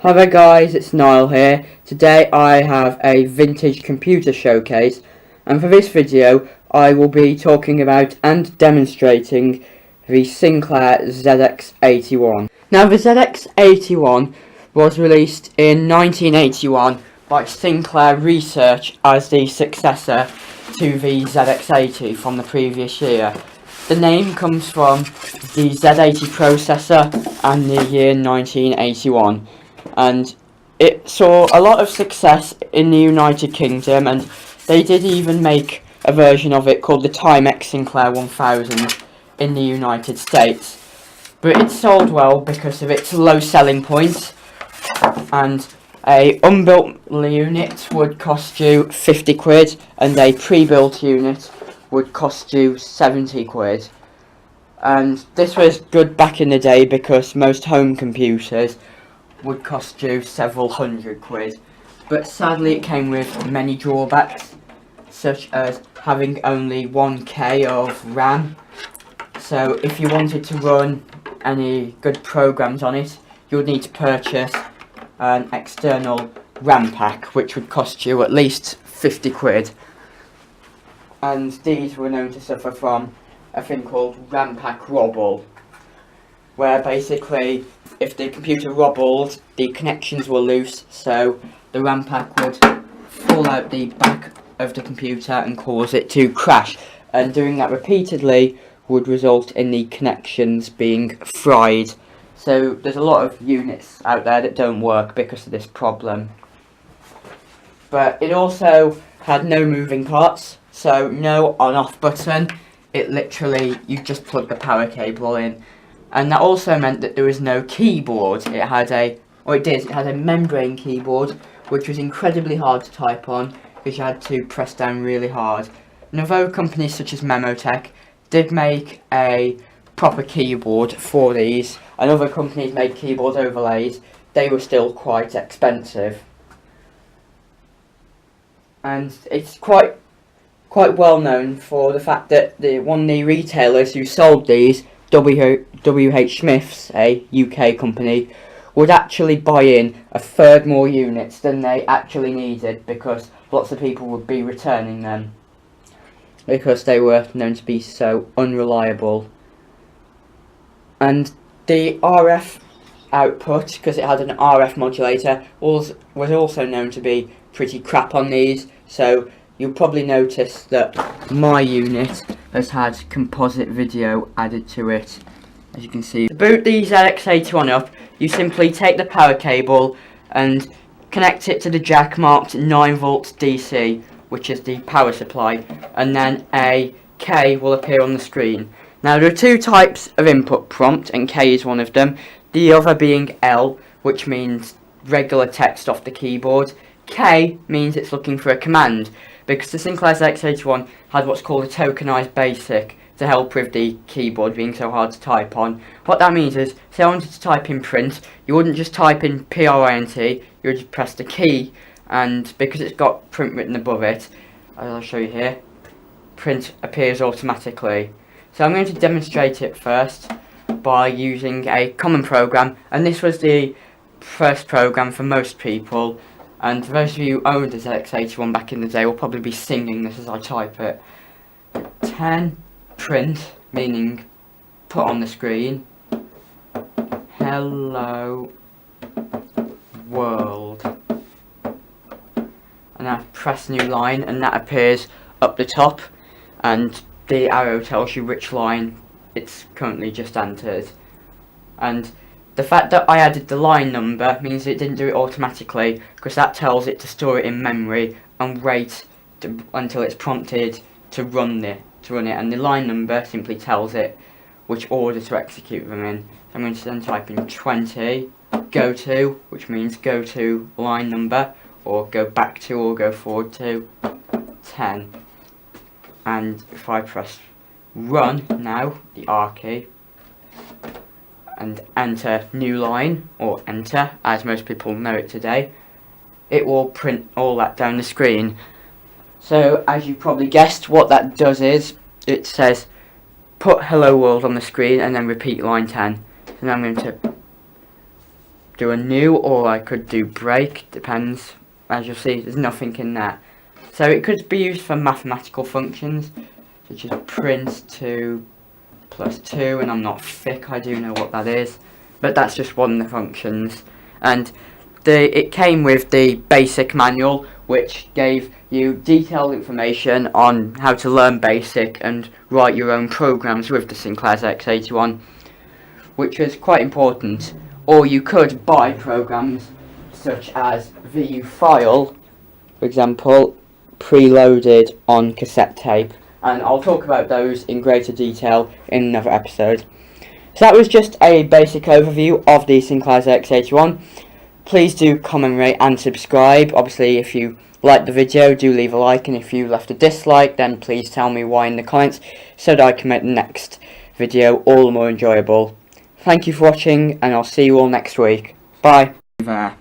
Hi there guys, it's Niall here. Today I have a vintage computer showcase, and for this video I will be talking about and demonstrating the Sinclair ZX81. Now the ZX81 was released in 1981 by Sinclair Research as the successor to the ZX80 from the previous year. The name comes from the Z80 processor and the year 1981. And it saw a lot of success in the United Kingdom, and they did even make a version of it called the Timex Sinclair 1000 in the United States. But it sold well because of its low selling point, and a unbuilt unit would cost you 50 quid and a pre-built unit would cost you 70 quid. And this was good back in the day because most home computers would cost you several hundred quid, but sadly it came with many drawbacks, such as having only 1K of RAM. So if you wanted to run any good programs on it, you would need to purchase an external RAM pack, which would cost you at least 50 quid. And these were known to suffer from a thing called RAM pack wobble, where basically if the computer wobbled, the connections were loose, so the RAM pack would fall out the back of the computer and cause it to crash, and doing that repeatedly would result in the connections being fried. So there's a lot of units out there that don't work because of this problem. But it also had no moving parts, so no on-off button. It literally, you just plug the power cable in. And that also meant that there was no keyboard. It had a membrane keyboard, which was incredibly hard to type on because you had to press down really hard. And although companies such as Memotech did make a proper keyboard for these, and other companies made keyboard overlays, they were still quite expensive. And it's quite well known for the fact that one of the retailers who sold these, WH Smiths, a UK company, would actually buy in a third more units than they actually needed because lots of people would be returning them because they were known to be so unreliable. And the RF output, because it had an RF modulator, was also known to be pretty crap on these, so you'll probably notice that my unit has had composite video added to it, as you can see. To boot the ZX81 up, you simply take the power cable and connect it to the jack marked 9V DC, which is the power supply, and then a K will appear on the screen. Now there are two types of input prompt, and K is one of them, the other being L, which means regular text off the keyboard. K means it's looking for a command, because the Sinclair ZX81 had what's called a tokenized basic to help with the keyboard being so hard to type on. What that means is, say I wanted to type in print, you wouldn't just type in PRINT, you would just press the key, and because it's got print written above it, as I'll show you here, print appears automatically. So I'm going to demonstrate it first by using a common program, and this was the first program for most people. And those of you who owned the ZX81 back in the day will probably be singing this as I type it. 10 print, meaning put on the screen. Hello world. And I press new line, and that appears up the top, and the arrow tells you which line it's currently just entered. And the fact that I added the line number means it didn't do it automatically, because that tells it to store it in memory and wait until it's prompted to run it. And the line number simply tells it which order to execute them in. So I'm going to then type in 20, go to, which means go to line number, or go back to, or go forward to, 10. And if I press run now, the R key, and enter new line, or enter as most people know it today, it will print all that down the screen. So as you probably guessed, what that does is it says put hello world on the screen and then repeat line 10. And I'm going to do a new, or I could do break, depends. As you'll see, there's nothing in there. So it could be used for mathematical functions, such as print 2 plus 2, and I'm not thick, I do know what that is, but that's just one of the functions. And it came with the basic manual, which gave you detailed information on how to learn basic and write your own programs with the Sinclair ZX81, which was quite important. Or you could buy programs such as VU File, for example, preloaded on cassette tape, and I'll talk about those in greater detail in another episode. So that was just a basic overview of the Sinclair ZX81. Please do comment, rate and subscribe. Obviously, if you liked the video, do leave a like, and if you left a dislike, then please tell me why in the comments so that I can make the next video all the more enjoyable. Thank you for watching, and I'll see you all next week. Bye. There.